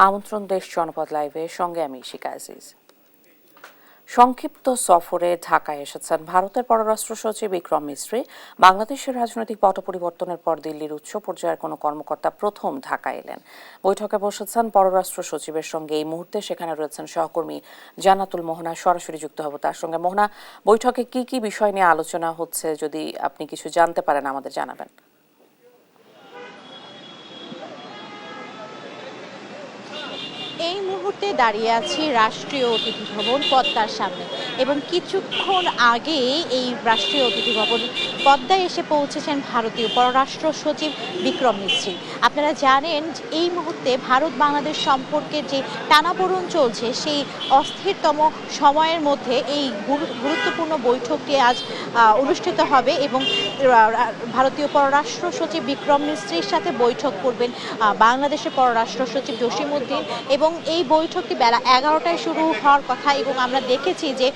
আমন্ত্রণ দেশ জনপদ লাইভে, সঙ্গে আমি ইশিকা আজিজ। সংক্ষিপ্ত সফরে ঢাকায় এসেছেন ভারতের পররাষ্ট্র সচিব বিক্রম মিশ্রি। বাংলাদেশের রাজনৈতিক পট পরিবর্তনের পর দিল্লির উচ্চ পর্যায়ের কোনো কর্মকর্তা প্রথম ঢাকায় এলেন। বৈঠকে বসেছেন পররাষ্ট্র সচিবের সঙ্গে। এই মুহূর্তে সেখানে রয়েছেন সহকর্মী জান্নাতুল মোহনা। সরাসরি যুক্ত হব তার সঙ্গে। মোহনা, বৈঠকে কি কি বিষয় নিয়ে আলোচনা হচ্ছে, যদি আপনি কিছু জানতে পারেন আমাদের জানাবেন। এই মুহূর্তে দাঁড়িয়ে আছি রাষ্ট্রীয় অতিথি ভবন পদ্মার সামনে, এবং কিছুক্ষণ আগে এই রাষ্ট্রীয় অতিথি ভবন পদ্মায় এসে পৌঁছেছেন ভারতীয় পররাষ্ট্র সচিব বিক্রম মিশ্রি। আপনারা জানেন এই মুহূর্তে ভারত বাংলাদেশ সম্পর্কের যে টানাপোড়েন চলছে, সেই অস্থিরতম সময়ের মধ্যে এই গুরুত্বপূর্ণ বৈঠকটি আজ অনুষ্ঠিত হবে, এবং ভারতীয় পররাষ্ট্র সচিব বিক্রম মিশ্রির সাথে বৈঠক করবেন বাংলাদেশের পররাষ্ট্র সচিব জসিমউদ্দিন। এবং এই বৈঠকটি বেলা 11টায় শুরু হওয়ার কথা, এবং আমরা দেখেছি যে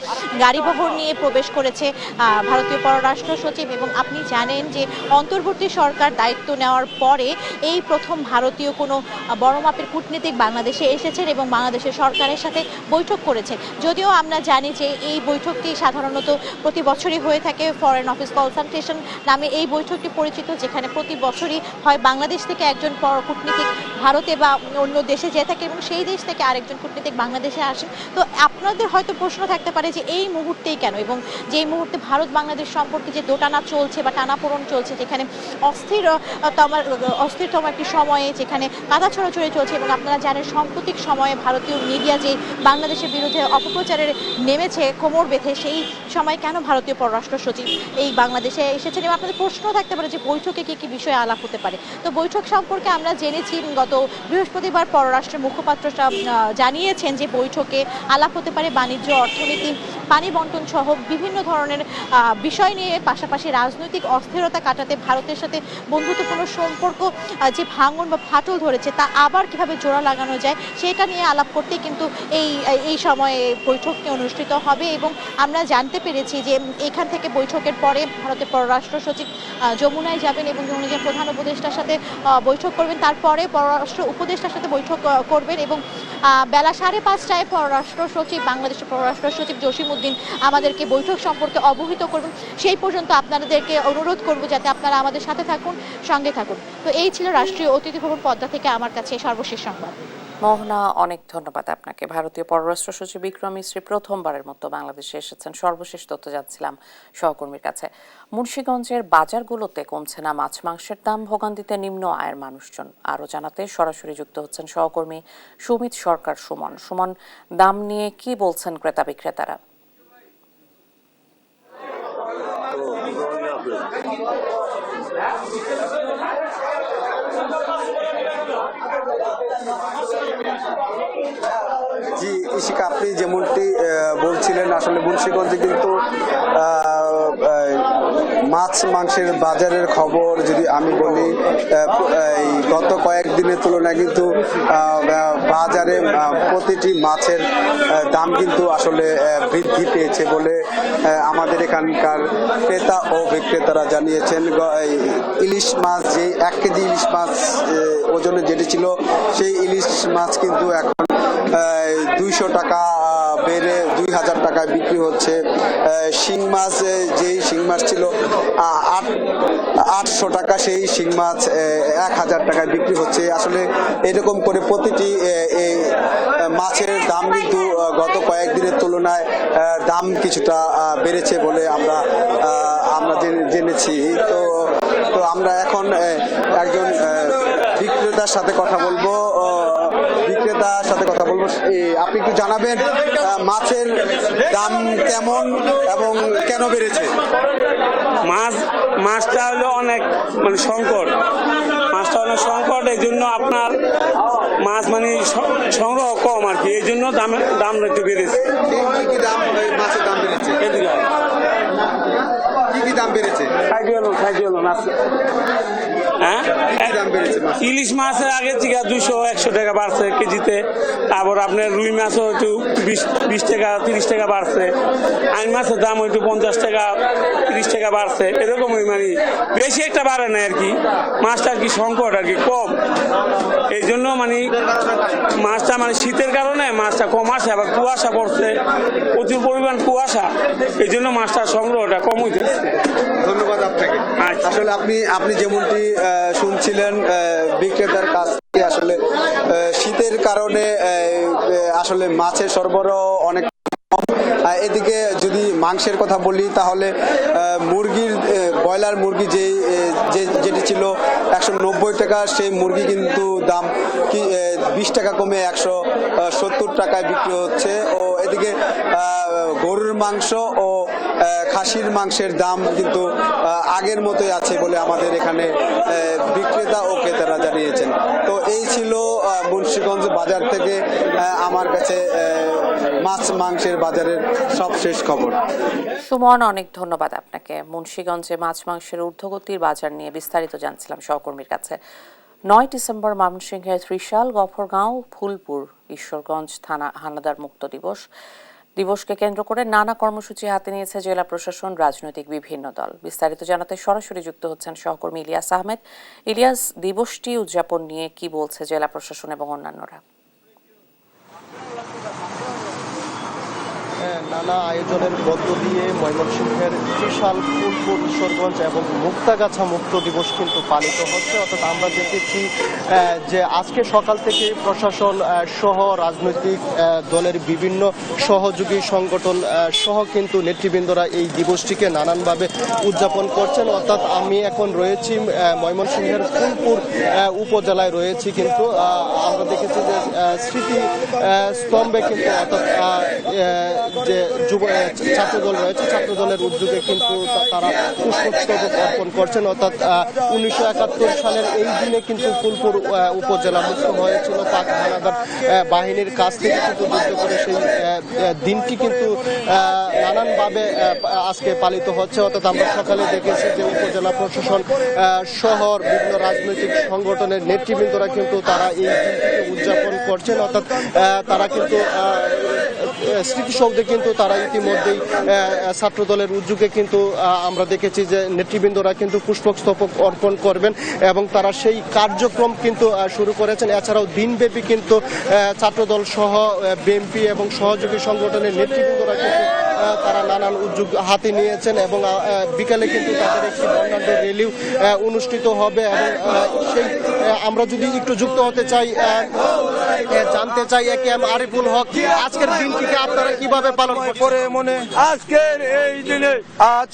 গাড়িবহর নিয়ে প্রবেশ করেছে ভারতীয় পররাষ্ট্র সচিব। এবং আপনি জানেন যে অন্তর্বর্তী সরকার দায়িত্ব নেওয়ার পরে এই প্রথম ভারতীয় কোনো বড় মাপের কূটনীতিক বাংলাদেশে এসেছেন এবং বাংলাদেশের সরকারের সাথে বৈঠক করেছেন। যদিও আমরা জানি যে এই বৈঠকটি সাধারণত প্রতি বছরই হয়ে থাকে, ফরেন অফিস কনসালটেশন নামে এই বৈঠকটি পরিচিত, যেখানে প্রতি বছরই হয় বাংলাদেশ থেকে একজন কূটনীতিক ভারতে বা অন্য দেশে যেয়ে থাকে এবং সেই দেশ থেকে আরেকজন কূটনীতিক বাংলাদেশে আসেন। তো আপনাদের হয়তো প্রশ্ন থাকতে পারে যে এই মুহূর্তেই কেন, এবং যে এই মুহূর্তে ভারত বাংলাদেশ সম্পর্কে যে দোটানা চলছে বা টানাপোড়েন চলছে, যেখানে অস্থিরতম একটি সময়ে যেখানে কাদা ছড়াছড়ি চলছে, এবং আপনারা জানেন সাম্প্রতিক সময়ে ভারতীয় মিডিয়া যে বাংলাদেশের বিরুদ্ধে অপপ্রচারের নেমেছে কোমর বেঁধে, সেই সময় কেন ভারতীয় পররাষ্ট্র সচিব এই বাংলাদেশে এসেছেন। এবং আপনাদের প্রশ্ন থাকতে পারে যে বৈঠকে কি কি বিষয়ে আলাপ হতে পারে। তো বৈঠক সম্পর্কে আমরা জেনেছি, গত বৃহস্পতিবার পররাষ্ট্রের মুখপাত্ররা জানিয়েছেন যে বৈঠকে আলাপ হতে পারে বাণিজ্য, অর্থনীতি, পানি বন্টন সহ বিভিন্ন ধরনের বিষয় নিয়ে, পাশাপাশি রাজনৈতিক অস্থিরতা কাটাতে ভারতের সাথে বন্ধুত্বপূর্ণ সম্পর্ক যে ভাঙন বা ফাটল ধরেছে তা আবার কিভাবে জোড়া লাগানো যায় সেটা নিয়ে আলাপ করতে কিন্তু এই সময়ে বৈঠকটি অনুষ্ঠিত হবে। এবং আমরা জানতে পেরেছি যে এখান থেকে বৈঠকের পরে ভারতের পররাষ্ট্র সচিব যমুনায় যাবেন এবং যমুনা প্রধান উপদেষ্টার সাথে বৈঠক করবেন। তারপরে পররাষ্ট্র উপদেষ্টার সাথে বৈঠক করবেন, এবং বেলা 5:30টায় পররাষ্ট্র সচিব, বাংলাদেশের পররাষ্ট্র সচিব জসিমউদ্দিন আমাদেরকে বৈঠক সম্পর্কে অবহিত করবেন। সেই পর্যন্ত আপনাদেরকে অনুরোধ করব যাতে আপনারা আমাদের সাথে থাকুন, সঙ্গে থাকুন। তো এই ছিল রাষ্ট্রীয় অতিথি ভবন পদ্মা থেকে আমার কাছে সর্বশেষ সংবাদ। মোহনা, অনেক ধন্যবাদ আপনাকে। ভারতীয় পররাষ্ট্র সচিব বিক্রম মিশ্রি প্রথমবারের মতো বাংলাদেশে এসেছেন। সর্বশেষ তথ্য যাচ্ছিলাম সহকর্মীর কাছে। মুন্সিগঞ্জের বাজারগুলোতে কমছে না মাছ মাংসের দাম, ভোগান্তিতে নিম্ন আয়ের মানুষজন। আরও জানাতে সরাসরি যুক্ত হচ্ছেন সহকর্মী সুমিত সরকার সুমন। সুমন, দাম নিয়ে কি বলছেন ক্রেতা বিক্রেতারা? জি ইশিকা, আপনি যেমনটি বলছিলেন, আসলে মুন্সিগঞ্জে কিন্তু মাছ মাংসের বাজারের খবর যদি আমি বলি, গত কয়েকদিনের তুলনায় কিন্তু বাজারে প্রতিটি মাছের দাম কিন্তু আসলে বৃদ্ধি পেয়েছে বলে আমাদের এখানকার ক্রেতা ও বিক্রেতারা জানিয়েছেন। ইলিশ মাছ, যে 1 কেজি ইলিশ মাছ ওজনে যেটি ছিল, সেই ইলিশ মাছ কিন্তু এখন 200 টাকা বেড়ে 2000 টাকায় বিক্রি হচ্ছে। শিং মাছ, যেই শিং মাছ ছিল 800 টাকা, সেই শিং মাছ 1000 টাকায় বিক্রি হচ্ছে। আসলে এরকম করে প্রতিটি মাছের দাম কিন্তু গত কয়েকদিনের তুলনায় দাম কিছুটা বেড়েছে বলে আমরা জেনেছি। তো আমরা এখন একজন বিক্রেতার সাথে কথা বলবো। আপনি একটু জানাবেন মাছের দাম কেমন এবং কেন বেড়েছে? মাছটা হলো অনেক সংকট, মাছটা অনেক সংকট, এই জন্য আপনার মাছ সংগ্রহ কম আর কি, এই জন্য দাম একটু বেড়েছে। মাছের দাম বেড়েছে? এদিকে কি দাম বেড়েছে? খাইতে আছে। হ্যাঁ, দাম বেড়েছে ইলিশ মাছের আগের থেকে 200-100 টাকা বাড়ছে কেজিতে। তারপর আপনার রুই মাছও একটু 20 টাকা 30 টাকা বাড়ছে। আইন মাছের দাম একটু 50 টাকা 30 টাকা বাড়ছে। এরকমই মানে বেশি একটা বাড়ে না আর কি। মাছটা আর কি সংকট আর কি কম, এই জন্য মানে মাছটা মানে শীতের কারণে মাছটা কম আসে, আবার কুয়াশা পড়ছে, প্রচুর পরিমাণ কুয়াশা, এই জন্য মাছটার সংগ্রহটা কম হইতেছে। ধন্যবাদ আপনাকে। আসলে আপনি যেমনটি শুনছিলেন বিক্রেতার কাছ থেকে, আসলে শীতের কারণে আসলে মাছের সরবরাহ অনেক। এদিকে যদি মাংসের কথা বলি তাহলে মুরগির ব্রয়লার মুরগি যেটি ছিল 190 টাকা, সেই মুরগি কিন্তু দাম 20 টাকা কমে 170 টাকায় বিক্রি হচ্ছে। ও এদিকে গরুর মাংস ও খাসির মাংসের দাম কিন্তু আগের মতোই আছে বলে আমাদের এখানে বিক্রেতা ও ক্রেতারা জানিয়েছেন। তো এই ছিল মুন্সিগঞ্জ বাজার থেকে আমার কাছে মাছ মাংসের বাজারের সবশেষ খবর। সুমন, অনেক ধন্যবাদ আপনাকে। মুন্সিগঞ্জে মাছ মাংসের ঊর্ধ্বগতির বাজার নিয়ে বিস্তারিত জানছিলাম সহকর্মীর কাছে। 9 ডিসেম্বর ময়মনসিংহের ত্রিশাল, গফরগাঁও, ফুলপুর, ঈশ্বরগঞ্জ থানা হানাদার মুক্ত দিবসকে কেন্দ্র করে নানা কর্মসূচি হাতে নিয়েছে জেলা প্রশাসন, রাজনৈতিক বিভিন্ন দল। বিস্তারিত জানাতে সরাসরি যুক্ত হচ্ছেন সহকর্মী ইলিয়াস আহমেদ। ইলিয়াস, দিবসটি উদযাপন নিয়ে কি বলছে জেলা প্রশাসন এবং অন্যান্যরা? নানা আয়োজনের মধ্য দিয়ে ময়মনসিংহের ত্রিশাল, ফুলপুর, ঈশ্বরগঞ্জ এবং মুক্তাগাছা মুক্ত দিবস কিন্তু পালিত হচ্ছে। অর্থাৎ আমরা দেখেছি যে আজকে সকাল থেকে প্রশাসন সহ রাজনৈতিক দলের বিভিন্ন সহযোগী সংগঠন সহ কিন্তু নেতৃবৃন্দরা এই দিবসটিকে নানানভাবে উদযাপন করছেন। অর্থাৎ আমি এখন রয়েছি ময়মনসিংহের ফুলপুর উপজেলায় রয়েছি, কিন্তু আমরা দেখেছি যে স্মৃতি স্তম্ভে কিন্তু অর্থাৎ যে ছাত্রদল রয়েছে, ছাত্রদলের উদ্যোগে কিন্তু তারা পুষ্পস্তবক অর্পণ করছেন। অর্থাৎ 1971 সালের এই দিনে কিন্তু ফুলপুর উপজেলা মুক্ত হয়েছিল পাক হানাদার বাহিনীর কাছ থেকে কিন্তু যুদ্ধ করে। সেই দিনটি কিন্তু নানানভাবে আজকে পালিত হচ্ছে। অর্থাৎ আমরা সকালে দেখেছি যে উপজেলা প্রশাসন শহর বিভিন্ন রাজনৈতিক সংগঠনের নেতৃবৃন্দরা কিন্তু তারা এই দিনটিকে উদযাপন করছেন। অর্থাৎ তারা কিন্তু স্মৃতিসৌধে কিন্তু তারা ইতিমধ্যেই ছাত্রদলের উদ্যোগে কিন্তু আমরা দেখেছি যে নেতৃবৃন্দরা কিন্তু পুষ্পস্তবক অর্পণ করবেন এবং তারা সেই কার্যক্রম কিন্তু শুরু করেছেন। এছাড়াও দিনব্যাপী কিন্তু ছাত্রদল সহ বিএনপি এবং সহযোগী সংগঠনের নেতৃবৃন্দরা কিন্তু তারা নানান উদ্যোগ হাতে নিয়েছেন এবং বিকালে কিন্তু তাদের একটি বর্ণাঢ্য র্যালিও অনুষ্ঠিত হবে। এবং সেই আমরা যদি একটু যুক্ত হতে চাই, জানতে চাই একে এম আরিফুল হক, আজকের দিনটিকে আপনারা কিভাবে পালন করে মনে? আজকের এই দিনে আজ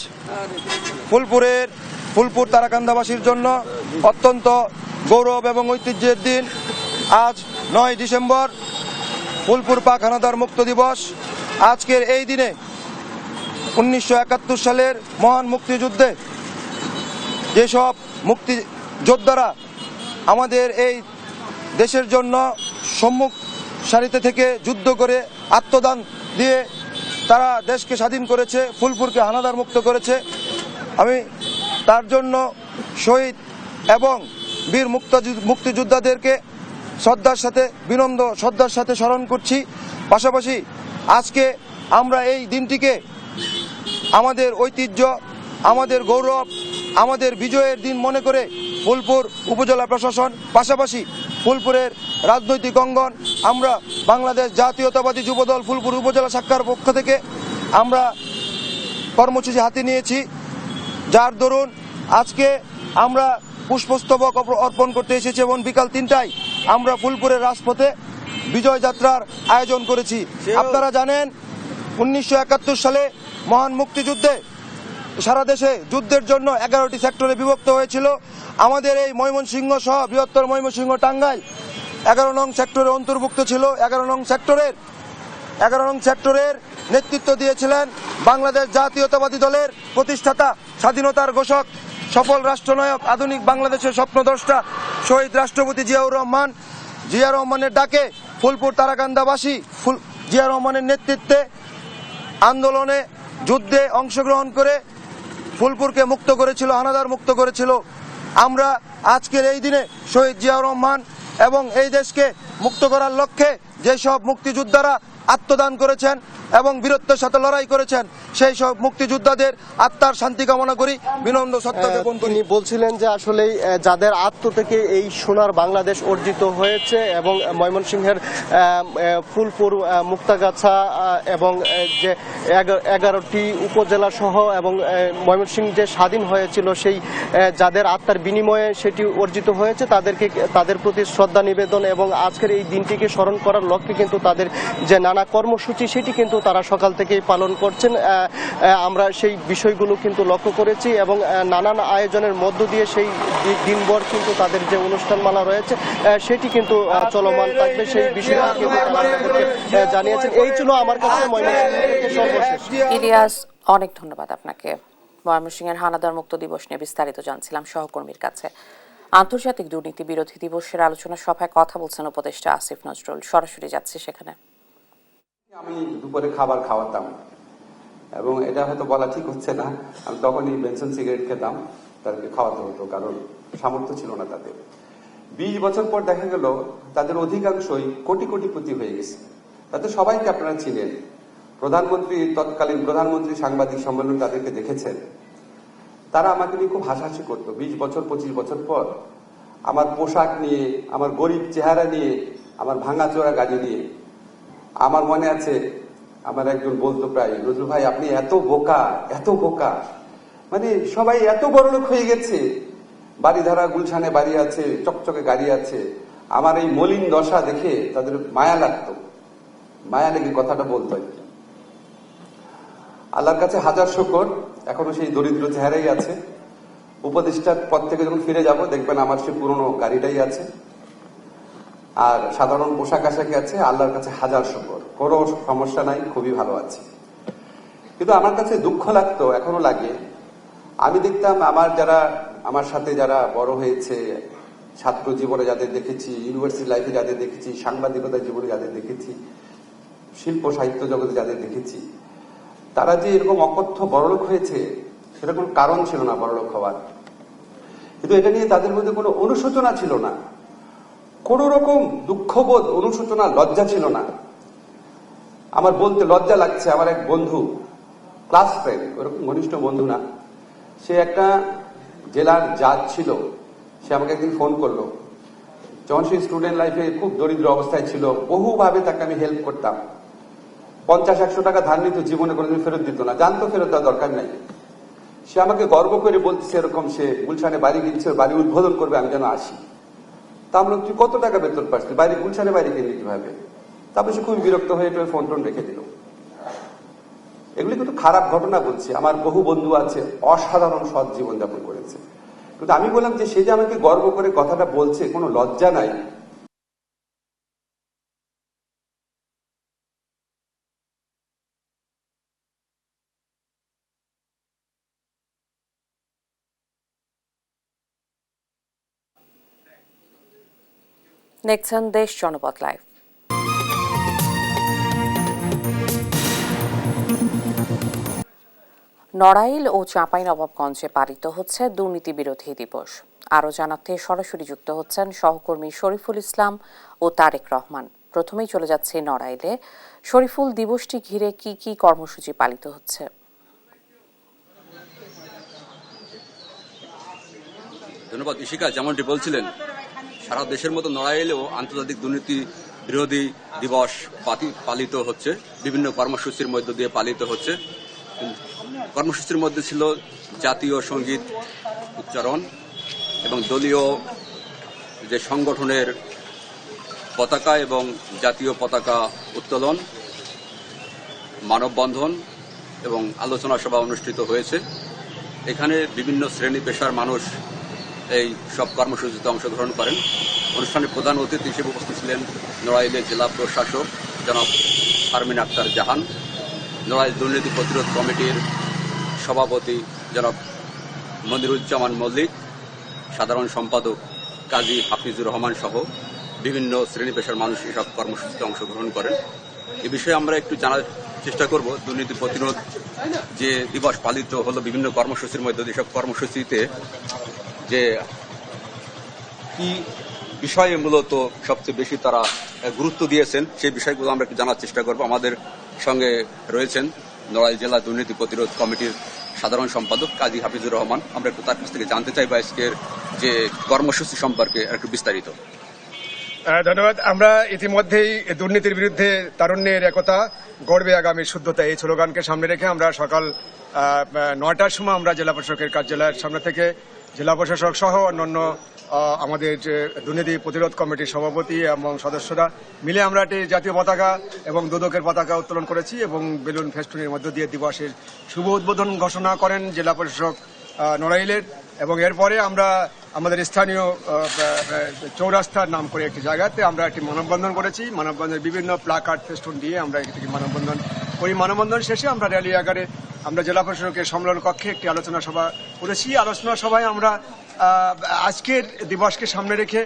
ফুলপুর তারাকান্দাবাসীর জন্য অত্যন্ত গৌরব এবং ঐতিহ্যের দিন। আজ 9 ডিসেম্বর ফুলপুর পাক হানাদার মুক্ত দিবস। আজকের এই দিনে 1971 সালের মহান মুক্তিযুদ্ধে যেসব মুক্তিযোদ্ধারা আমাদের এই দেশের জন্য সম্মুখ সারিতে থেকে যুদ্ধ করে আত্মদান দিয়ে তারা দেশকে স্বাধীন করেছে, ফুলপুরকে হানাদার মুক্ত করেছে, আমি তার জন্য শহীদ এবং বীর মুক্তিযোদ্ধাদেরকে বিনম্র শ্রদ্ধার সাথে স্মরণ করছি। পাশাপাশি আজকে আমরা এই দিনটিকে আমাদের ঐতিহ্য, আমাদের গৌরব, আমাদের বিজয়ের দিন মনে করে ফুলপুর উপজেলা প্রশাসন, পাশাপাশি ফুলপুরের রাজনৈতিক অঙ্গন, আমরা বাংলাদেশ জাতীয়তাবাদী যুবদল ফুলপুর উপজেলা শাখার পক্ষ থেকে আমরা কর্মসূচি হাতে নিয়েছি, যার দরুন আজকে আমরা পুষ্পস্তবক অর্পণ করতে এসেছি এবং বিকাল 3টায় আমরা ফুলপুরের রাজপথে বিজয় যাত্রার আয়োজন করেছি। আপনারা জানেন 1971 সালে মহান মুক্তিযুদ্ধে সারা দেশে যুদ্ধের জন্য 11টি সেক্টরে বিভক্ত হয়েছিল। আমাদের এই ময়মনসিংহ সহ বৃহত্তর ময়মনসিংহ টাঙ্গাইল 11 নং সেক্টরে অন্তর্ভুক্ত ছিল। 11 নং সেক্টরের নেতৃত্ব দিয়েছিলেন বাংলাদেশ জাতীয়তাবাদী দলের প্রতিষ্ঠাতা, স্বাধীনতার ঘোষক, সফল রাষ্ট্রনায়ক, আধুনিক বাংলাদেশের স্বপ্নদ্রষ্টা শহীদ রাষ্ট্রপতি জিয়াউর রহমান। জিয়া রহমানের ডাকে ফুলপুর তারাকান্দাবাসী জিয়া রহমানের নেতৃত্বে আন্দোলনে যুদ্ধে অংশগ্রহণ করে ফুলপুরকে মুক্ত করেছিল, হানাদার মুক্ত করেছিল। আমরা আজকের এই দিনে শহীদ জিয়াউর রহমান এবং এই দেশকে মুক্ত করার লক্ষ্যে যেসব মুক্তিযোদ্ধারা আত্মদান করেছেন এবং বীরত্বের সাথে লড়াই করেছেন, সেই সব মুক্তিযোদ্ধাদের আত্মার শান্তি কামনা করি, বিনম্র শ্রদ্ধা জ্ঞাপন করি। তিনি বলছিলেন যে আসলে যাদের আত্ম থেকে এই সোনার বাংলাদেশ অর্জিত হয়েছে এবং ময়মনসিংহের ফুলপুর, মুক্তাগাছা এবং যে 11টি উপজেলা সহ এবং ময়মনসিংহ যে স্বাধীন হয়েছিল, সেই যাদের আত্মার বিনিময়ে সেটি অর্জিত হয়েছে, তাদের প্রতি শ্রদ্ধা নিবেদন এবং আজকের এই দিনটিকে স্মরণ করার লক্ষ্যে কিন্তু তাদের যে নানা কর্মসূচি সেটি কিন্তু তারা সকাল থেকেই পালন করছেন। আমরা সেই বিষয়গুলো কিন্তু লক্ষ্য করেছি এবং নানান আয়োজনের মধ্য দিয়ে সেই দিনভর কিন্তু তাদের যে অনুষ্ঠানমালা রয়েছে সেটি কিন্তু চলমান থাকবে, সেই বিষয়টি কিন্তু তারা জানিয়েছেন। এই ছিল আমার কাছে সর্বশেষ। ইলিয়াস, অনেক ধন্যবাদ আপনাকে। ময়মনসিংহের হানাদার মুক্ত দিবস নিয়ে বিস্তারিত জানছিলাম সহকর্মীর কাছে। আন্তর্জাতিক দুর্নীতি বিরোধী দিবসের আলোচনা সভায় কথা বলছেন উপদেষ্টা আসিফ নজরুল। সরাসরি যাচ্ছে সেখানে। আমি দুপুরে খাবার খাওয়াতাম এবং এটা হয়তো বলা ঠিক হচ্ছে না, আমি তখনই বেনসন সিগারেট খেতাম, তাদেরকে খাওয়াতে হতো, কারণ সামর্থ্য ছিল না তাদের। 20 বছর পর দেখা গেল তাদের অধিকাংশই কোটি কোটিপতি হয়ে গেছে। তাদের সবাইকে আপনারা চিনেন, প্রধানমন্ত্রী, তৎকালীন প্রধানমন্ত্রী সাংবাদিক সম্মেলন তাদেরকে দেখেছেন। তারা আমাকে নিয়ে খুব হাসাহাসি করতো। 20 বছর 25 বছর পর আমার পোশাক নিয়ে, আমার গরিব চেহারা নিয়ে, আমার ভাঙাচোরা গাড়ি নিয়ে। আমার মনে আছে আমার একজন বলতো প্রায়, নজরুল ভাই আপনি এত বোকা, এত বোকা, মানে সবাই এত বড়লোক হয়ে গেছে, বাড়িধারা গুলশানে বাড়ি আছে, চকচকে গাড়ি আছে। আমার এই মলিন দশা দেখে তাদের মায়া লাগতো, মায়া লেগে কথাটা বলতো। আল্লাহর কাছে হাজার শুকর, এখনো সেই দরিদ্র চেহারাই আছে। উপদেষ্টার পদ থেকে যখন ফিরে যাব দেখবেন আমার সেই পুরনো গাড়িটাই আছে, আর সাধারণ পোশাক আশাকে আছে। আল্লাহর কাছে হাজার শুকর, কোনো সমস্যা নাই, খুবই ভালো আছে। কিন্তু আমার কাছে দুঃখ লাগতো, এখনো লাগে। আমি দেখতাম আমার সাথে যারা বড় হয়েছে, ছাত্র জীবনে যাদের দেখেছি, ইউনিভার্সিটি লাইফে যাদের দেখেছি, সাংবাদিকতা জীবনে যাদের দেখেছি, শিল্প সাহিত্য জগতে যাদের দেখেছি, তারা যে এরকম অকথ্য বড়লোক হয়েছে, সেটা কোনো কারণ ছিল না বড়লোক হওয়ার। কিন্তু এটা নিয়ে তাদের মধ্যে কোনো অনুশোচনা ছিল না, কোন রকম দুঃখবোধ, অনুশোচনা, লজ্জা ছিল না। আমার বলতে লজ্জা লাগছে, আমার এক বন্ধু, ক্লাস ফ্রেন্ড, ওরকম ঘনিষ্ঠ বন্ধু না, সে একটা জেলার জাজ ছিল। সে আমাকে একদিন ফোন করলো, যখন সে স্টুডেন্ট লাইফে খুব দরিদ্র অবস্থায় ছিল, বহুভাবে তাকে আমি হেল্প করতাম। 50-100 টাকা ধার নিত, জীবনে কোনোদিন ফেরত দিত না, জানতো ফেরত দেওয়ার দরকার নাই। সে আমাকে গর্ব করে বলতেছে এরকম, সে গুলশানে বাড়ি কিনছে, বাড়ি উদ্বোধন করবে, আমি যেন আসি। তা আমরা তুই কত টাকা বেতন পাচ্ছি, বাইরে গুলশানে বাড়ি কিনলি কিভাবে? তারপরে সে খুব বিরক্ত হয়ে ফোন টোন রেখে দিল। এগুলি কিন্তু খারাপ ঘটনা বলছি। আমার বহু বন্ধু আছে অসাধারণ সৎ জীবনযাপন করেছে, কিন্তু আমি বললাম যে সে যে আমাকে গর্ব করে কথাটা বলছে, কোনো লজ্জা নাই। দেখছেন দেশ জনপথ লাইভ। নড়াইল ও চাঁপাইনবাবগঞ্জে পালিত হচ্ছে দুর্নীতি বিরোধী দিবস। আরও জানাতে সরাসরি যুক্ত হচ্ছেন সহকর্মী শরীফুল ইসলাম ও তারেক রহমান। প্রথমেই চলে যাচ্ছে নড়াইলে। শরীফুল, দিবসটি ঘিরে কি কি কর্মসূচি পালিত হচ্ছে? ধন্যবাদ ইশিকা। যেমনটি বলছিলেন, সারা দেশের মতো নড়াইলেও আন্তর্জাতিক দুর্নীতি বিরোধী দিবস পালিত হচ্ছে, বিভিন্ন কর্মসূচির মধ্য দিয়ে পালিত হচ্ছে। কর্মসূচির মধ্যে ছিল জাতীয় সঙ্গীত উচ্চারণ এবং দলীয় যে সংগঠনের পতাকা এবং জাতীয় পতাকা উত্তোলন, মানববন্ধন এবং আলোচনা সভা অনুষ্ঠিত হয়েছে। এখানে বিভিন্ন শ্রেণী পেশার মানুষ এই সব কর্মসূচিতে অংশগ্রহণ করেন। অনুষ্ঠানে প্রধান অতিথি হিসেবে উপস্থিত ছিলেন নড়াইলের জেলা প্রশাসক জনাব শারমিন আক্তার জাহান, নড়াইল দুর্নীতি প্রতিরোধ কমিটির সভাপতি জনাব মনিরুজ্জামান মল্লিক, সাধারণ সম্পাদক কাজী হাফিজুর রহমান সহ বিভিন্ন শ্রেণী পেশার মানুষ এসব কর্মসূচিতে অংশগ্রহণ করেন। এ বিষয়ে আমরা একটু জানার চেষ্টা করব। দুর্নীতি প্রতিরোধ যে দিবস পালিত হলো বিভিন্ন কর্মসূচির মধ্যে, যেসব কর্মসূচিতে যে কি বিষয়ে মূলত সবচেয়ে বেশি তারা গুরুত্ব দিয়েছেন সেই বিষয়গুলো আমরা একটু জানার চেষ্টা করব। আমাদের সঙ্গে রয়েছেন নড়াইল জেলা দুর্নীতি প্রতিরোধ কমিটির সাধারণ সম্পাদক কাজী হাফিজুর রহমান। আমরা একটু তার কাছ থেকে জানতে চাইব আজকের যে কর্মসূচি সম্পর্কে একটু বিস্তারিত। ধন্যবাদ। আমরা ইতিমধ্যেই দুর্নীতির বিরুদ্ধে তারুণ্যের একতা, গড়বে আগামীর শুদ্ধতা, এই স্লোগানকে সামনে রেখে আমরা সকাল 9টার সময় আমরা জেলা প্রশাসকের কার্যালয়ের সামনে থেকে জেলা প্রশাসক সহ অন্যান্য আমাদের যে দুর্নীতি প্রতিরোধ কমিটির সভাপতি এবং সদস্যরা মিলে আমরা একটি জাতীয় পতাকা এবং দুদকের পতাকা উত্তোলন করেছি এবং বেলুন ফেস্টুনের মধ্য দিয়ে দিবসের শুভ উদ্বোধন ঘোষণা করেন জেলা প্রশাসক নড়াইলের। এবং এরপরে আমরা আমাদের স্থানীয় চৌরাস্তার নাম করে একটি জায়গাতে আমরা একটি মানববন্ধন করেছি। মানববন্ধনের বিভিন্ন প্লাকার্ড ফেস্টুন দিয়ে আমরা একটি মানববন্ধন করি। মানববন্ধন শেষে আমরা র্যালি আকারে আমরা জেলা প্রশাসকের সম্মেলন কক্ষে একটি আলোচনা সভা করেছি। আলোচনা সভায় আমরা আজকের দিবসকে সামনে রেখে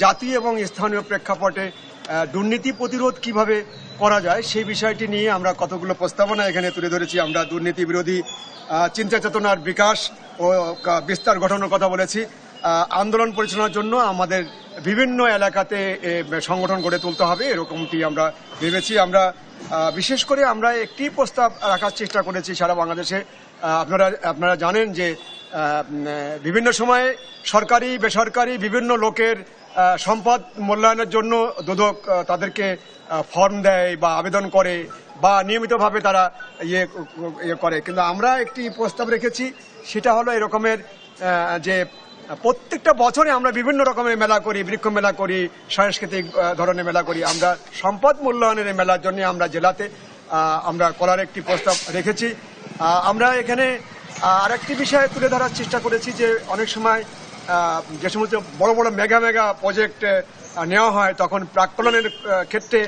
জাতীয় এবং স্থানীয় প্রেক্ষাপটে দুর্নীতি প্রতিরোধ কিভাবে করা যায় সেই বিষয়টি নিয়ে আমরা কতগুলো প্রস্তাবনা এখানে তুলে ধরেছি। আমরা দুর্নীতি বিরোধী চিন্তা চেতনার বিকাশ ও বিস্তার গঠনের কথা বলেছি। আন্দোলন পরিচালনার জন্য আমাদের বিভিন্ন এলাকাতে সংগঠন গড়ে তুলতে হবে, এরকমটি আমরা ভেবেছি। আমরা বিশেষ করে আমরা একটি প্রস্তাব রাখার চেষ্টা করেছি সারা বাংলাদেশে। আপনারা জানেন যে বিভিন্ন সময়ে সরকারি বেসরকারি বিভিন্ন লোকের সম্পদ মূল্যায়নের জন্য দুদক তাদেরকে ফর্ম দেয় বা আবেদন করে বা নিয়মিতভাবে তারা ইয়ে করে, কিন্তু আমরা একটি প্রস্তাব রেখেছি। সেটা হলো এরকমের যে প্রত্যেকটা বছরে আমরা বিভিন্ন রকমের মেলা করি, বৃক্ষ মেলা করি, সাংস্কৃতিক ধরনের মেলা করি। আমরা সম্পদ মূল্যায়নের মেলার জন্য আমরা জেলাতে আমরা করার একটি প্রস্তাব রেখেছি। আমরা এখানে আরেকটি বিষয় তুলে ধরার চেষ্টা করেছি যে অনেক সময় যে সমস্ত বড় বড় মেগা প্রজেক্ট নেওয়া হয় তখন প্রাক্কলনের ক্ষেত্রে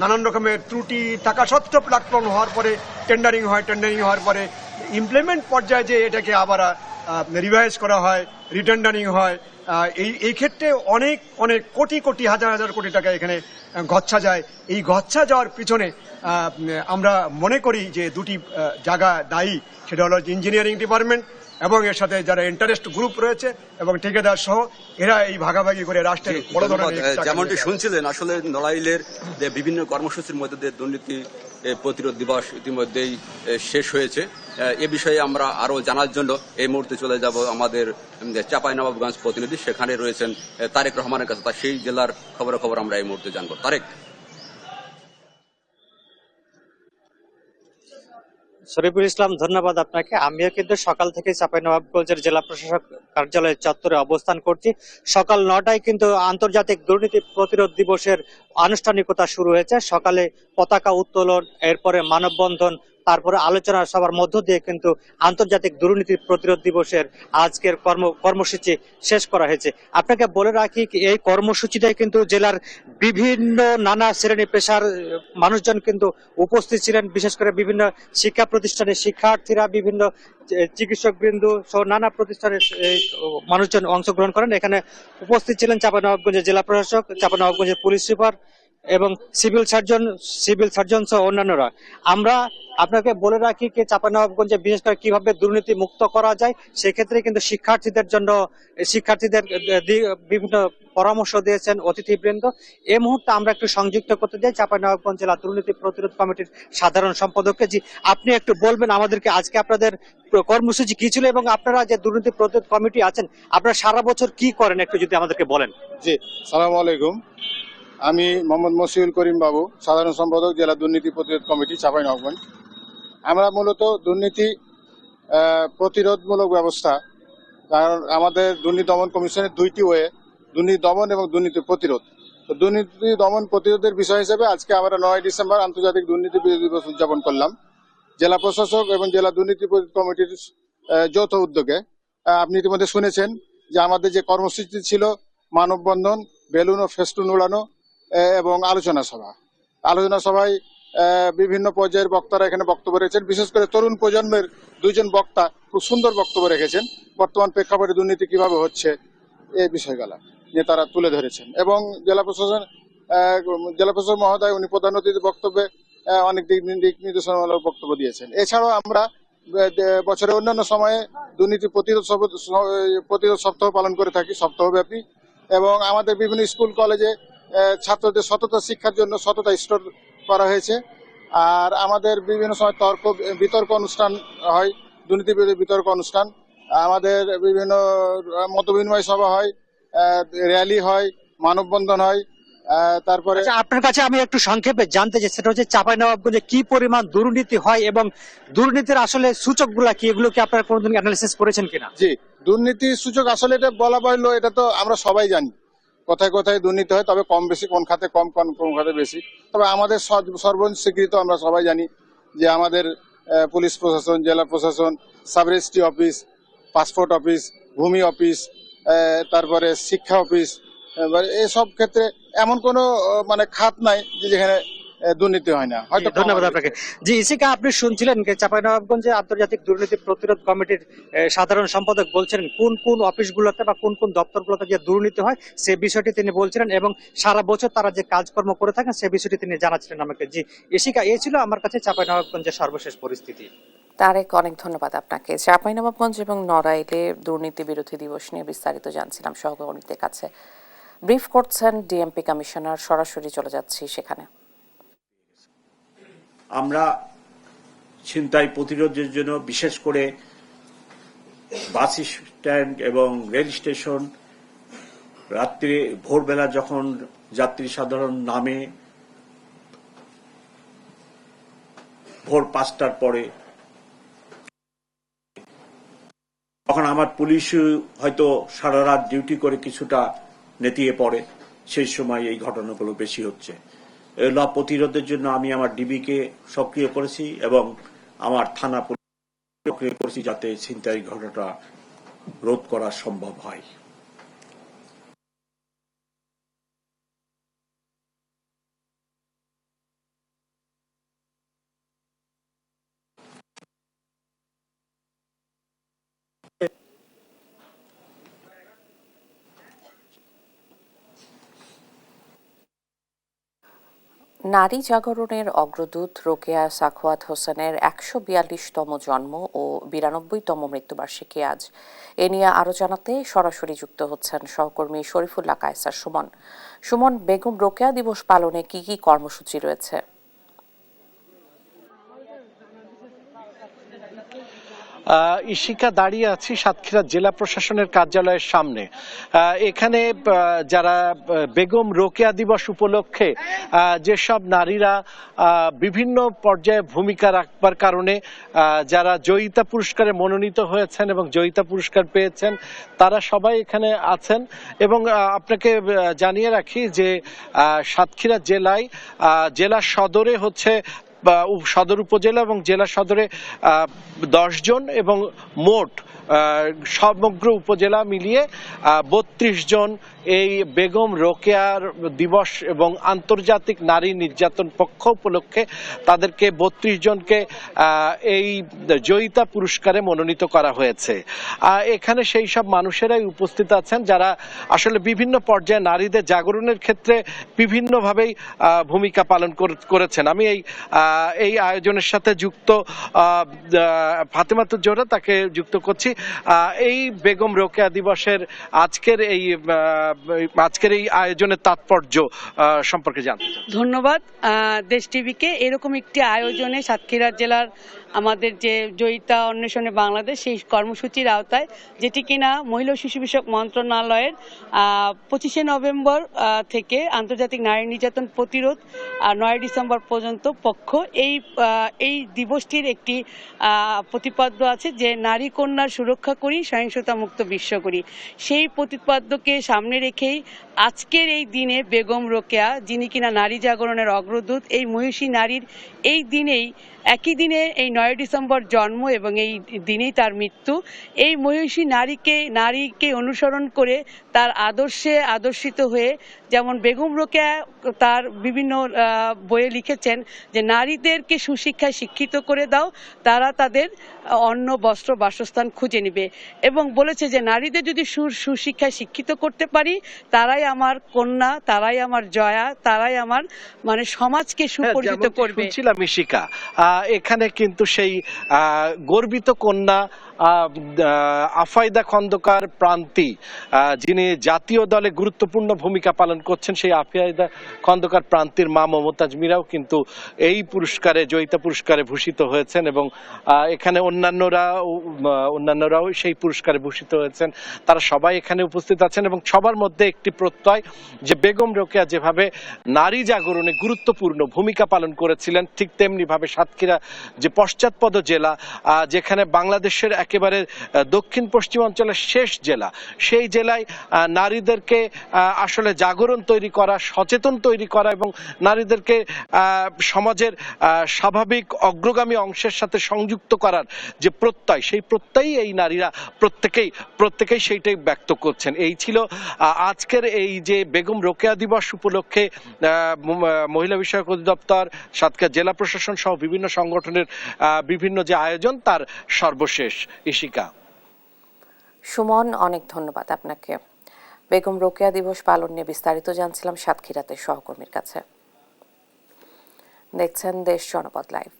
নানান রকমের ত্রুটি থাকা সত্ত্বেও প্রাক্কলন হওয়ার পরে টেন্ডারিং হওয়ার পরে ইমপ্লিমেন্ট পর্যায়ে যে এটাকে আবার রিভাইজ করা হয়, রিটেন্ডারিং হয়, এই ক্ষেত্রে অনেক কোটি হাজার কোটি টাকা এখানে গচ্ছা যায়। এই গচ্ছা যাওয়ার পিছনে আমরা মনে করি যে দুটি জায়গা দায়ী, সেটা হলো ইঞ্জিনিয়ারিং ডিপার্টমেন্ট এবং এর সাথে যারা ইন্টারেস্ট গ্রুপ রয়েছে এবং ঠিকাদার সহ, এরা এই ভাগাভাগি করে রাষ্ট্রের বড় ধরনের। যেমনটি শুনছিলেন, আসলে নড়াইলের যে বিভিন্ন কর্মসূচির মধ্যে দিয়ে দুর্নীতি প্রতিরোধ দিবস ইতিমধ্যেই শেষ হয়েছে। এ বিষয়ে আমরা আরো জানার জন্য এই মুহূর্তে চলে যাব আমাদের চাঁপাইনবাবগঞ্জ প্রতিনিধি, সেখানে রয়েছেন তারেক রহমানের কাছে। তা সেই জেলার খবর আমরা এই মুহূর্তে জানবো। তারেক। শরীফুল ইসলাম, ধন্যবাদ আপনাকে। আমিও কিন্তু সকাল থেকে চাঁপাইনবাবগঞ্জের জেলা প্রশাসক কার্যালয়ের চত্বরে অবস্থান করছি। সকাল 9টায় কিন্তু আন্তর্জাতিক দুর্নীতি প্রতিরোধ দিবসের আনুষ্ঠানিকতা শুরু হয়েছে। সকালে পতাকা উত্তোলন, এরপরে মানববন্ধন, তারপরে আলোচনা সভার মধ্য দিয়ে কিন্তু আন্তর্জাতিক দুর্নীতি প্রতিরোধ দিবসের আজকের কর্মসূচি শেষ করা হয়েছে। আপনাকে বলে রাখি, এই কর্মসূচিটাই কিন্তু জেলার বিভিন্ন নানা শ্রেণী পেশার মানুষজন কিন্তু উপস্থিত ছিলেন। বিশেষ করে বিভিন্ন শিক্ষা প্রতিষ্ঠানের শিক্ষার্থীরা, বিভিন্ন চিকিৎসক বৃন্দ সহ নানা প্রতিষ্ঠানের মানুষজন অংশগ্রহণ করেন। এখানে উপস্থিত ছিলেন চাঁপাইনবাবগঞ্জের জেলা প্রশাসক, চাঁপাইনবাবগঞ্জের পুলিশ সুপার এবং সিভিল সার্জন সহ অন্যান্যরা। আমরা আপনাকে বলে রাখি যে চাঁপাইনবাবগঞ্জে বিশেষ করে কিভাবে দুর্নীতি মুক্ত করা যায় সেক্ষেত্রে কিন্তু শিক্ষার্থীদের বিভিন্ন পরামর্শ দিয়েছেন অতিথিবৃন্দ। এই মুহূর্তে আমরা একটু সংযুক্ত করতে যাই চাঁপাইনবাবগঞ্জ জেলা দুর্নীতি প্রতিরোধ কমিটির সাধারণ সম্পাদককে। জি, আপনি একটু বলবেন আমাদেরকে আজকে আপনাদের কর্মসূচি কি ছিল এবং আপনারা যে দুর্নীতি প্রতিরোধ কমিটি আছেন আপনারা সারা বছর কি করেন একটু যদি আমাদেরকে বলেন। জি, সালাম আলাইকুম। আমি মোহাম্মদ মশিউল করিম বাবু, সাধারণ সম্পাদক জেলা দুর্নীতি প্রতিরোধ কমিটি চাঁপাইনবাবগঞ্জ। আমরা মূলত দুর্নীতি প্রতিরোধমূলক ব্যবস্থা, কারণ আমাদের দুর্নীতি দমন কমিশনের দুইটি ওয়ে, দুর্নীতি দমন এবং দুর্নীতি প্রতিরোধ। তো দুর্নীতি দমন প্রতিরোধের বিষয় হিসেবে আজকে আমরা 9 ডিসেম্বর আন্তর্জাতিক দুর্নীতি বিরোধী দিবস উদযাপন করলাম জেলা প্রশাসক এবং জেলা দুর্নীতি প্রতিরোধ কমিটির যৌথ উদ্যোগে। আপনি ইতিমধ্যে শুনেছেন যে আমাদের যে কর্মসূচি ছিল মানববন্ধন, বেলুন ও ফেস্টুন উড়ানো এবং আলোচনা সভায় বিভিন্ন পর্যায়ের বক্তারা এখানে বক্তব্য রেখেছেন। বিশেষ করে তরুণ প্রজন্মের 2 জন বক্তা খুব সুন্দর বক্তব্য রেখেছেন। বর্তমান প্রেক্ষাপটে দুর্নীতি কিভাবে হচ্ছে এই বিষয়গুলো নিয়ে তারা তুলে ধরেছেন এবং জেলা প্রশাসন জেলা প্রশাসক মহোদয় উনি প্রধান অতিথির বক্তব্যে অনেক দিক নির্দেশনামূলক বক্তব্য দিয়েছেন। এছাড়াও আমরা বছরের অন্যান্য সময়ে দুর্নীতি প্রতিরোধ সপ্তাহ পালন করে থাকি, সপ্তাহব্যাপী, এবং আমাদের বিভিন্ন স্কুল কলেজে ছাত্রদের সততা শিক্ষার জন্য সততা স্টোর করা হয়েছে। আর আমাদের বিভিন্ন সময় বিতর্ক অনুষ্ঠান হয়, দুর্নীতি বিরোধী বিতর্ক অনুষ্ঠান, আমাদের বিভিন্ন মতবিনিময় সভা হয়, র্যালি হয়, মানববন্ধন হয়। তারপরে আপনার কাছে আমি একটু সংক্ষেপে জানতে চাই, সেটা হচ্ছে চাঁপাইনবাবগঞ্জে কি পরিমাণ দুর্নীতি হয় এবং দুর্নীতির আসলে সূচকগুলা কি, এগুলো কি আপনারা কোনোদিন অ্যানালিসিস করেছেন কিনা? জি, দুর্নীতির সূচক আসলে এটা বলা বাহুল্য, এটা তো আমরা সবাই জানি কোথায় কোথায় দুর্নীতি হয়, তবে কম বেশি, কোন খাতে কম কোন খাতে বেশি। তবে আমাদের সর্বজন স্বীকৃত, আমরা সবাই জানি যে আমাদের পুলিশ প্রশাসন, জেলা প্রশাসন, sub registry office, passport office, ভূমি অফিস, তারপরে শিক্ষা অফিস, এসব ক্ষেত্রে এমন কোনো মানে খাত নাই যে যেখানে দুর্নীতি হয় না। হয়তো ধন্যবাদ আপনাকে। জি ইসিকা, আপনি শুনছিলেন চাঁপাইনবাবগঞ্জে আন্তর্জাতিক দুর্নীতি প্রতিরোধ কমিটির সাধারণ সম্পাদক বলছিলেন কোন কোন অফিসগুলোতে বা কোন কোন দপ্তরগুলোতে যে দুর্নীতি হয় সে বিষয়টি তিনি বলছিলেন, এবং সারা বছর তারা যে কাজকর্ম করে থাকেন সে বিষয়টি তিনি জানাচ্ছিলেন আমাকে। জি ইসিকা, এই ছিল আমার কাছে চাঁপাইনবাবগঞ্জের সর্বশেষ পরিস্থিতি। তারেক, অনেক ধন্যবাদ আপনাকে। চাঁপাইনবাবগঞ্জ এবং নড়াইলে দুর্নীতি বিরোধী দিবস নিয়ে বিস্তারিত জানছিলাম সহকর্মীদের কাছে। ব্রিফ করছেন ডিএমপি কমিশনার, সরাসরি চলে যাচ্ছি সেখানে। আমরা ছিনতাই প্রতিরোধের জন্য বিশেষ করে বাস স্ট্যান্ড এবং রেল স্টেশন, রাত্রে ভোরবেলা যখন যাত্রী সাধারণ নামে, ভোর 5টার পরে, তখন আমার পুলিশ হয়তো সারা রাত ডিউটি করে কিছুটা নেতিয়ে পড়ে, সেই সময় এই ঘটনাগুলো বেশি হচ্ছে। এগুলো প্রতিরোধের জন্য আমি আমার ডিবিকে সক্রিয় করেছি এবং আমার থানা পুলিশ সক্রিয় করেছি যাতে ছিনতাই ঘটনাটা রোধ করা সম্ভব হয়। নারী জাগরণের অগ্রদূত রোকেয়া সাখাওয়াত হোসেনের ১৪২তম জন্ম ও ৯২তম মৃত্যুবার্ষিকী আজ। এ নিয়ে আরও জানাতে সরাসরি যুক্ত হচ্ছেন সহকর্মী শরীফুল্লাহ কায়সার সুমন। সুমন, বেগম রোকেয়া দিবস পালনে কি কি কর্মসূচি রয়েছে? ইশিকা, দাঁড়িয়ে আছি সাতক্ষীরা জেলা প্রশাসনের কার্যালয়ের সামনে। এখানে যারা বেগম রোকেয়া দিবস উপলক্ষে যেসব নারীরা বিভিন্ন পর্যায়ে ভূমিকা রাখবার কারণে যারা জয়িতা পুরস্কারে মনোনীত হয়েছেন এবং জয়িতা পুরস্কার পেয়েছেন, তারা সবাই এখানে আছেন। এবং আপনাকে জানিয়ে রাখি যে সাতক্ষীরা জেলায় জেলা সদরে হচ্ছে সদর উপজেলা এবং জেলা সদরে 10 জন এবং মোট সমগ্র উপজেলা মিলিয়ে 32 জন এই বেগম রোকেয়ার দিবস এবং আন্তর্জাতিক নারী নির্যাতন পক্ষ উপলক্ষে তাদেরকে 32 জনকে এই জয়িতা পুরস্কারে মনোনীত করা হয়েছে। এখানে সেই সব মানুষেরাই উপস্থিত আছেন যারা আসলে বিভিন্ন পর্যায়ে নারীদের জাগরণের ক্ষেত্রে বিভিন্নভাবেই ভূমিকা পালন করেছেন। আমি এই আয়োজনের সাথে যুক্ত ফাতেমাতুজ জোহরা, তাকে যুক্ত করছি। এই বেগম রোকেয়া দিবসের আজকের এই আয়োজনের তাৎপর্য সম্পর্কে জানতে চাই। ধন্যবাদ দেশ টিভিকে। এরকম একটি আয়োজনে সাতক্ষীরা জেলার আমাদের যে জয়িতা অন্বেষণে বাংলাদেশ, সেই কর্মসূচির আওতায়, যেটি কিনা মহিলা ও শিশু বিষয়ক মন্ত্রণালয়ের 25শে নভেম্বর থেকে আন্তর্জাতিক নারী নির্যাতন প্রতিরোধ 9 ডিসেম্বর পর্যন্ত পক্ষ এই দিবসটির একটি প্রতিপাদ্য আছে যে নারী কন্যার সুরক্ষা করি, সহিংসতা মুক্ত বিশ্ব করি। সেই প্রতিপাদ্যকে সামনে রেখেই আজকের এই দিনে বেগম রোকেয়া, যিনি কিনা নারী জাগরণের অগ্রদূত, এই মহিষী নারীর এই দিনেই, একই দিনে এই 9 ডিসেম্বর জন্ম এবং এই দিনেই তার মৃত্যু। এই মহিষী নারীকে অনুসরণ করে তার আদর্শে আদর্শিত হয়ে, যেমন বেগম রোকেয়া তার বিভিন্ন বইয়ে লিখেছেন যে নারীদেরকে সুশিক্ষায় শিক্ষিত করে দাও, তারা তাদের অন্ন বস্ত্র বাসস্থান খুঁজে নেবে, এবং বলেছে যে নারীদের যদি সুশিক্ষায় শিক্ষিত করতে পারি, তারাই তারাই আমার কন্যা, তারাই আমার জয়া, তারাই আমার মানে সমাজকে সুপরিচিত করবে। শুনছিলাম ইশিকা, এখানে কিন্তু সেই গর্বিত কন্যা আফাইদা খন্দকার প্রান্তি, যিনি জাতীয় দলে গুরুত্বপূর্ণ ভূমিকা পালন করছেন, সেই আফাইদা খন্দকার প্রান্তির মা মমতাজ মীরাও কিন্তু এই পুরস্কারে, জয়িতা পুরস্কারে ভূষিত হয়েছেন এবং এখানে অন্যান্যরাও সেই পুরস্কারে ভূষিত হয়েছেন। তারা সবাই এখানে উপস্থিত আছেন এবং সবার মধ্যে একটি প্রত্যয় যে বেগম রোকেয়া যেভাবে নারী জাগরণে গুরুত্বপূর্ণ ভূমিকা পালন করেছিলেন, ঠিক তেমনি ভাবে সাতক্ষীরা যে পশ্চাৎপদ জেলা, যেখানে বাংলাদেশের একেবারে দক্ষিণ পশ্চিমাঞ্চলের শেষ জেলা, সেই জেলায় নারীদেরকে আসলে জাগরণ তৈরি করা, সচেতন তৈরি করা এবং নারীদেরকে সমাজের স্বাভাবিক অগ্রগামী অংশের সাথে সংযুক্ত করার যে প্রত্যয়, সেই প্রত্যয়ই এই নারীরা প্রত্যেকেই সেইটাই ব্যক্ত করছেন। এই ছিল আজকের এই যে বেগম রোকেয়া দিবস উপলক্ষে মহিলা বিষয়ক অধিদপ্তর, সাতক্ষীরা জেলা প্রশাসন সহ বিভিন্ন সংগঠনের বিভিন্ন যে আয়োজন, তার সর্বশেষ। ইশিকা, সুমন, অনেক ধন্যবাদ আপনাকে। বেগম রোকেয়া দিবস পালন নিয়ে বিস্তারিত জানছিলাম সাতক্ষীরাতে সহকর্মীর কাছে। দেখছেন দেশ জনপদ লাইভ।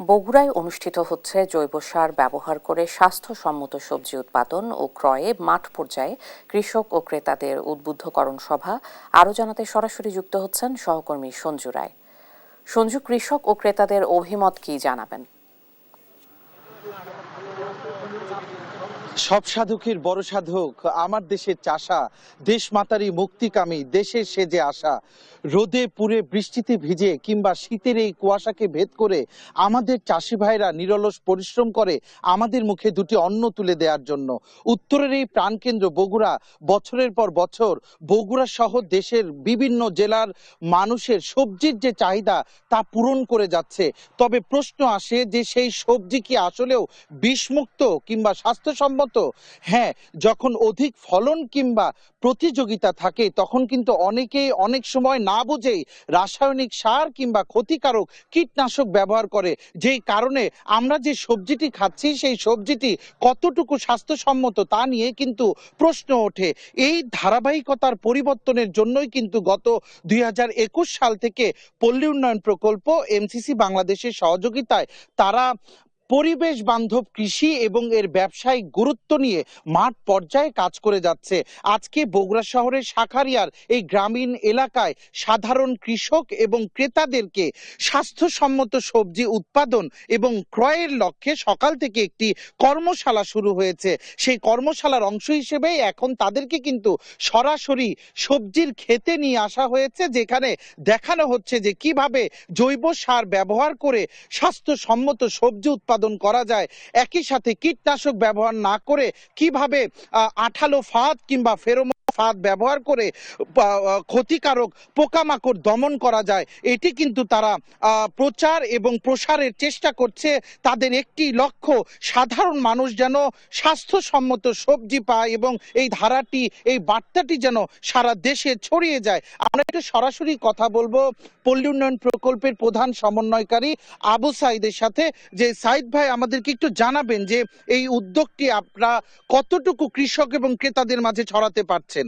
বগুড়ায় অনুষ্ঠিত হচ্ছে জৈব সার ব্যবহার করে স্বাস্থ্যসম্মত সবজি উৎপাদন ও ক্রয়ে মাঠ পর্যায়ে কৃষক ও ক্রেতাদের উদ্বুদ্ধকরণ সভা। আরও জানাতে সরাসরি যুক্ত হচ্ছেন সহকর্মী সঞ্জু রায়। সঞ্জু, কৃষক ও ক্রেতাদের অভিমত কি জানাবেন? সব সাধকের বড় সাধক আমার দেশের চাষা, দেশ মাতারি মুক্তিকামী, দেশের সেজে আসা। রোদে পুড়ে বৃষ্টিতে ভিজে কিংবা শীতের এই কুয়াশাকে ভেদ করে আমাদের চাষি ভাইরা নিরলস পরিশ্রম করে আমাদের মুখে দুটি অন্ন তুলে দেওয়ার জন্য। উত্তরের এই প্রাণকেন্দ্র বগুড়া বছরের পর বছর বগুড়া সহ দেশের বিভিন্ন জেলার মানুষের সবজির যে চাহিদা তা পূরণ করে যাচ্ছে। তবে প্রশ্ন আসে যে সেই সবজি কি আসলেও বিষমুক্ত কিংবা স্বাস্থ্যসম্মত? হ্যাঁ, যখন অধিক ফলন কিংবা প্রতিযোগিতা থাকে তখন কিন্তু অনেকেই অনেক সময় না বুঝেই রাসায়নিক সার কিংবা ক্ষতিকারক কীটনাশক ব্যবহার করে, যেই কারণে আমরা যে সবজিটি খাচ্ছি সেই সবজিটি কতটুকু স্বাস্থ্যসম্মত তা নিয়ে কিন্তু প্রশ্ন ওঠে। এই ধারাবাহিকতার পরিবর্তনের জন্যই কিন্তু গত 2021 সাল থেকে পল্লী উন্নয়ন প্রকল্প এমসিসি বাংলাদেশের সহযোগিতায় তারা পরিবেশ বান্ধব কৃষি এবং এর ব্যবসায়িক গুরুত্ব নিয়ে মাঠ পর্যায়ে কাজ করে যাচ্ছে। আজকে বগুড়া শহরের শাখারিয়ার এই গ্রামীণ এলাকায় সাধারণ কৃষক এবং ক্রেতাদেরকে স্বাস্থ্যসম্মত সবজি উৎপাদন এবং ক্রয়ের লক্ষ্যে সকাল থেকে একটি কর্মশালা শুরু হয়েছে। সেই কর্মশালার অংশ হিসেবে এখন তাদেরকে কিন্তু সরাসরি সবজির ক্ষেতে নিয়ে আসা হয়েছে, যেখানে দেখানো হচ্ছে যে কিভাবে জৈব সার ব্যবহার করে স্বাস্থ্যসম্মত সবজি উৎপাদন করা যায়, একই সাথে কীটনাশক ব্যবহার না করে কিভাবে আঠালো ফাঁদ কিংবা ফেরোমন ফাঁদ ব্যবহার করে ক্ষতিকারক পোকামাকড় দমন করা যায়। এটি কিন্তু তারা প্রচার এবং প্রসারের চেষ্টা করছে। তাদের একটি লক্ষ্য, সাধারণ মানুষ যেন স্বাস্থ্যসম্মত সবজি পায় এবং এই ধারাটি, এই বার্তাটি যেন সারা দেশে ছড়িয়ে যায়। আমরা একটু সরাসরি কথা বলবো পল্লী উন্নয়ন প্রকল্পের প্রধান সমন্বয়কারী আবু সাইদের সাথে। যে সাইদ ভাই, আমাদেরকে একটু জানাবেন যে এই উদ্যোগটি আপনারা কতটুকু কৃষক এবং ক্রেতাদের মাঝে ছড়াতে পারছেন?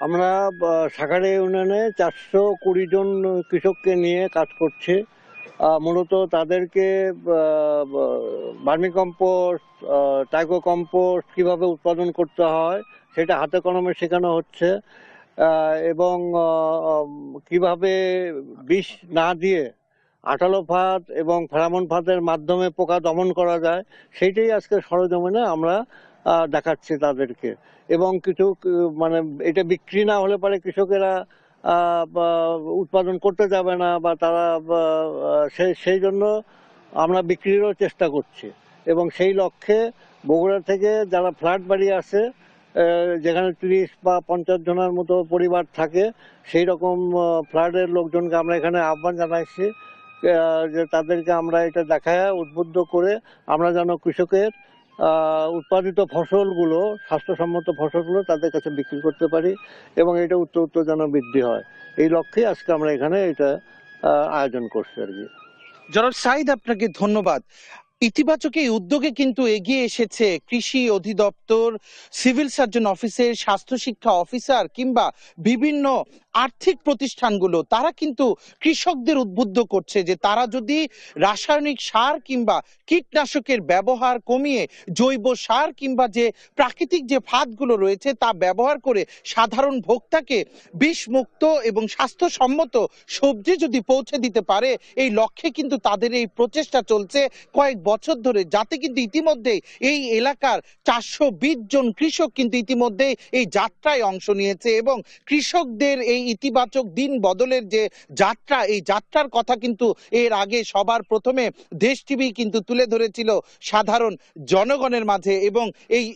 আমরা শাখারে ইউনিয়নে 420 জন কৃষককে নিয়ে কাজ করছি। মূলত তাদেরকে ভার্মি কম্পোস্ট, টাইকো কম্পোস্ট কিভাবে উৎপাদন করতে হয় সেটা হাতে কলমে শেখানো হচ্ছে এবং কিভাবে বিষ না দিয়ে আঠালো ফাঁদ এবং ফেরামন ফাঁদের মাধ্যমে পোকা দমন করা যায় সেইটাই আজকে সরজমিনে আমরা দেখাচ্ছি তাদেরকে। এবং কিছু মানে এটা বিক্রি না হলে পরে কৃষকেরা উৎপাদন করতে যাবে না বা তারা সেই জন্য আমরা বিক্রিরও চেষ্টা করছি। এবং সেই লক্ষ্যে বগুড়া থেকে যারা ফ্ল্যাট বাড়ি আছে, যেখানে 30 বা 50 জনের মতো পরিবার থাকে, সেই রকম ফ্ল্যাটের লোকজনকে আমরা এখানে আহ্বান জানাইছি যে তাদেরকে আমরা এটা দেখায় উদ্বুদ্ধ করে আমরা যেন কৃষকের উৎপাদিত ফসলগুলো, স্বাস্থ্যসম্মত ফসলগুলো তাদের কাছে বিক্রি করতে পারি এবং এটা উত্তর যেন বৃদ্ধি হয়, এই লক্ষ্যে আজকে আমরা এখানে এটা আয়োজন করছি আর কি। জনাব সাইদ, আপনাকে ধন্যবাদ। ইতিবাচক এই উদ্যোগে কিন্তু এগিয়ে এসেছে কৃষি অধিদপ্তর, সিভিল সার্জন অফিসের স্বাস্থ্য শিক্ষা অফিসার কিংবা বিভিন্ন আর্থিক প্রতিষ্ঠানগুলো। তারা কিন্তু কৃষকদের উদ্বুদ্ধ করছে যে তারা যদি রাসায়নিক সার কিংবা কীটনাশকের ব্যবহার কমিয়ে জৈব সার কিংবা যে প্রাকৃতিক যে ফাঁদগুলো রয়েছে তা ব্যবহার করে সাধারণ ভোক্তাকে বিষমুক্ত এবং স্বাস্থ্যসম্মত সবজি যদি পৌঁছে দিতে পারে, এই লক্ষ্যে কিন্তু তাদের এই প্রচেষ্টা চলছে কয়েক বছর ধরে, যাতে কিন্তু ইতিমধ্যে এই এলাকার 420 জন কৃষক কিন্তু ইতিমধ্যে এই যাত্রায় অংশ নিয়েছে। এবং কৃষকদের এই ইতিবাচক দিন বদলের যে যাত্রা, এই যাত্রার কথা কিন্তু এর আগে সবার প্রথমে দেশ টিভি কিন্তু তুলে ধরেছিল সাধারণ জনগণের মাঝে। এবং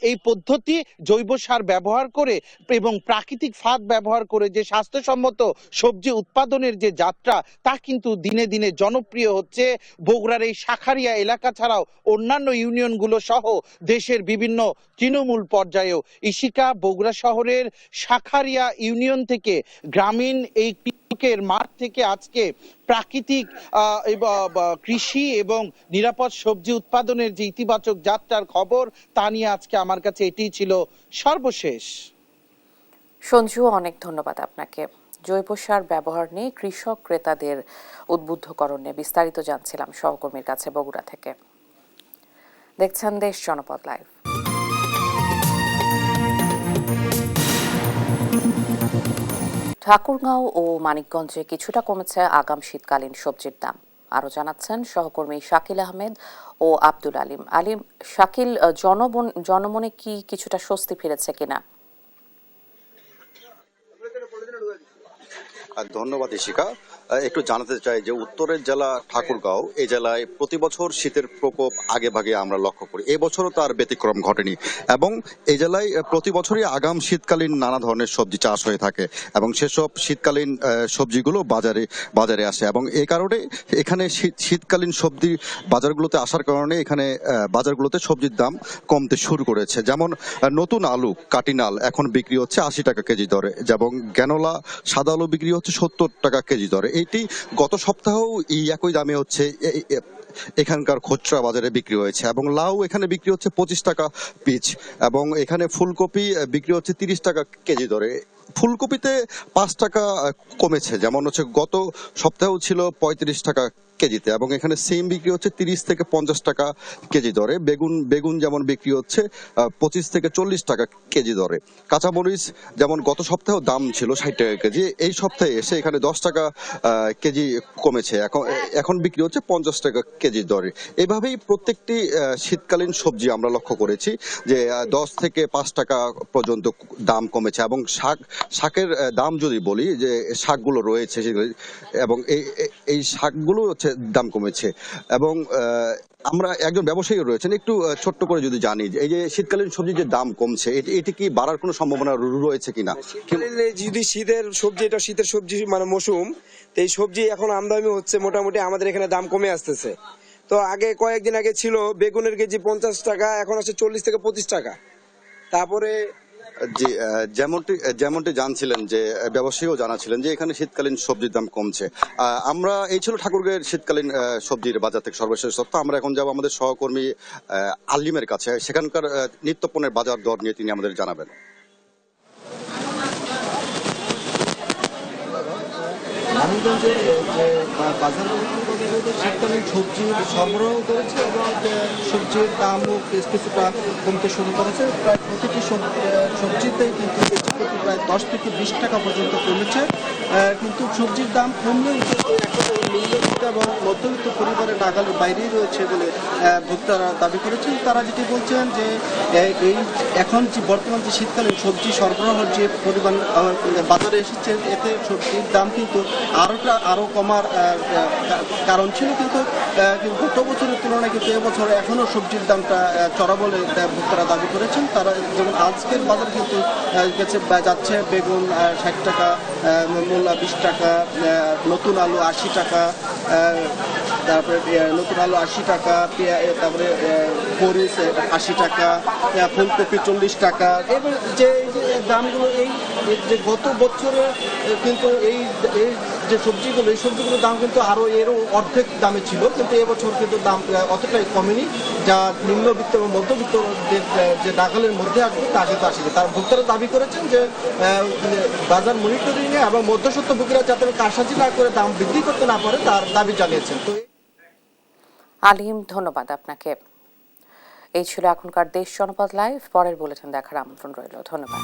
এই পদ্ধতি জৈব সার ব্যবহার করে এবং প্রাকৃতিক ফাঁদ ব্যবহার করে যে স্বাস্থ্যসম্মত সবজি উৎপাদনের যে যাত্রা, তা কিন্তু দিনে দিনে জনপ্রিয় হচ্ছে বগুড়ার এই শাখারিয়া এলাকা ছাড়াও অন্যান্য ইউনিয়নগুলো সহ দেশের বিভিন্ন তৃণমূল পর্যায়েও। ইশিকা বগুড়া শহরের শাখারিয়া ইউনিয়ন থেকে গ্রামীণ এই কৃষকের মাঠ থেকে আজকে প্রাকৃতিক কৃষি এবং নিরাপদ সবজি উৎপাদনের যে ইতিবাচক যাত্রার খবর, তা নিয়ে আজকে আমার কাছে এটিই ছিল সর্বশেষ। সঞ্জু, অনেক ধন্যবাদ আপনাকে। জৈব সার ব্যবহার নিয়ে কৃষক ক্রেতাদের উদ্বুদ্ধকরণে বিস্তারিত জানছিলাম সহকর্মীর কাছে বগুড়া থেকে। দেখছেন দেশ জনপদ লাইভ। ঠাকুরগাঁও ও মানিকগঞ্জে কিছুটা কমেছে আগাম শীতকালীন সবজির দাম। আরো জানাচ্ছেন সহকর্মী শাকিল আহমেদ ও আব্দুল আলিম। শাকিল, জনমনে কি কিছুটা স্বস্তি ফিরেছে কিনা? ধন্যবাদ ইশিকা। একটু জানাতে চাই যে উত্তরের জেলা ঠাকুরগাঁও, এই জেলায় প্রতি বছর শীতের প্রকোপ আগে ভাগে আমরা লক্ষ্য করি। এবছরও তার ব্যতিক্রম ঘটেনি এবং এই জেলায় প্রতি বছরই আগাম শীতকালীন নানা ধরনের সবজি চাষ হয়ে থাকে এবং সেসব শীতকালীন সবজিগুলো বাজারে আসে এবং এই কারণে এখানে শীতকালীন সবজি বাজারগুলোতে আসার কারণে এখানে বাজারগুলোতে সবজির দাম কমতে শুরু করেছে। যেমন নতুন আলু কাটিনাল এখন বিক্রি হচ্ছে 80 টাকা কেজি দরে, যেমন গ্যানোলা সাদা আলু বিক্রি হচ্ছে 70 টাকা কেজি দরে। এটি গত সপ্তাহেও এই একই দামে হচ্ছে এখানকার খুচরা বাজারে বিক্রি হয়েছে এবং লাউ এখানে বিক্রি হচ্ছে 25 টাকা পিস এবং এখানে ফুলকপি বিক্রি হচ্ছে 30 টাকা কেজি দরে। ফুলকপিতে 5 টাকা কমেছে, যেমন হচ্ছে গত সপ্তাহেও ছিল 35 টাকা কেজিতে এবং এখানে সিম বিক্রি হচ্ছে 30 থেকে 50 টাকা কেজি দরে। বেগুন যেমন বিক্রি হচ্ছে 25 থেকে 40 টাকা কেজি দরে। কাঁচামরিচ যেমন গত সপ্তাহেও দাম ছিল 60 টাকা কেজি, এই সপ্তাহে এসে এখানে 10 টাকা কেজি কমেছে, এখন বিক্রি হচ্ছে 50 টাকা কেজি দরে। এভাবেই প্রত্যেকটি শীতকালীন সবজি আমরা লক্ষ্য করেছি যে 10 থেকে 5 টাকা পর্যন্ত দাম কমেছে এবং শাকের দাম যদি বলি যে শাকগুলো রয়েছে এবং এই শাকগুলো হচ্ছে দাম কমেছে এবং আমরা একজন ব্যবসায়ী রয়েছেন, একটু ছোট্ট করে যদি জানি এই যে শীতকালীন সবজির যে দাম কমছে এটি কি বাড়ার কোনো সম্ভাবনা রয়েছে কিনা? যদি শীতের সবজি, এটা শীতের সবজি মানে মৌসুম, তো এই সবজি এখন আমদানি হচ্ছে, মোটামুটি আমাদের এখানে দাম কমে আসতেছে। তো আগে কয়েকদিন আগে ছিল বেগুনের কেজি 50 টাকা, এখন আছে 40 থেকে 25 টাকা। তারপরে জি, যেমনটি জানছিলেন যে ব্যবসায়ীও জানাছিলেন যে এখানে শীতকালীন সবজির দাম কমছে। আমরা এই ছিল ঠাকুরগাঁওয়ের শীতকালীন সবজির বাজার থেকে সর্বশেষ তথ্য। আমরা এখন যাব আমাদের সহকর্মী আলিমের কাছে, সেখানকার নিত্যপণ্যের বাজার দর নিয়ে তিনি আমাদের জানাবেন। মানিকগঞ্জের যে বাজারগুলোতে শীতকালীন সবজি সরবরাহ করেছে এবং সবজির দামও কিছুটা কমতে শুরু করেছে। প্রায় প্রতিটি সবজিতেই কিন্তু প্রায় 10 থেকে 20 টাকা পর্যন্ত কমেছে। কিন্তু সবজির দাম কমলেও নিম্নবিত্ত এবং মধ্যবিত্ত পরিবারের নাগালের বাইরেই রয়েছে বলে ভোক্তারা দাবি করেছেন। তারা যেটি বলছেন যে এই এখন যে বর্তমান যে শীতকালীন সবজি সরবরাহের যে পরিমাণ বাজারে এসেছে, এতে সবজির দাম কিন্তু আরো কমার কারণ ছিল, কিন্তু গত বছরের তুলনায় কিন্তু এবছর এখনো সবজির দামটা চড়া বলে ভোক্তারা দাবি করেছেন। তারা যেমন আজকের বাজার কিন্তু যাচ্ছে বেগুন 60 টাকা, মূলা 20 টাকা, নতুন আলু 80 টাকা, তারপরে নতুন আলু 80 টাকা, তারপরে মরিচ 80 টাকা, ফুলকপি 40 টাকা। এবার যে দামগুলো এই যে গত বছরে কিন্তু এই যে সবজিগুলো, এই সবজিগুলোর দাম কিন্তু আরো এরও অর্ধেক দামে ছিল, কিন্তু এবছর কিন্তু দাম অতটাই কমেনি, যা নিম্নবিত্ত এবং মধ্যবিত্তদের যে নাগালের মধ্যে আসবে তা কিন্তু আসেনি। তার ভোক্তারা দাবি করেছেন যে বাজার মনিটরিং এ এবং মধ্যস্বত্বভোগীরা যাতে কারসাজি না করে দাম বৃদ্ধি করতে না পারে তার দাবি জানিয়েছেন। তো আলিম, ধন্যবাদ আপনাকে। এই ছিল এখনকার দেশ জনপদ লাইভ। পরের বুলেটিন দেখার আমন্ত্রণ রইল। ধন্যবাদ।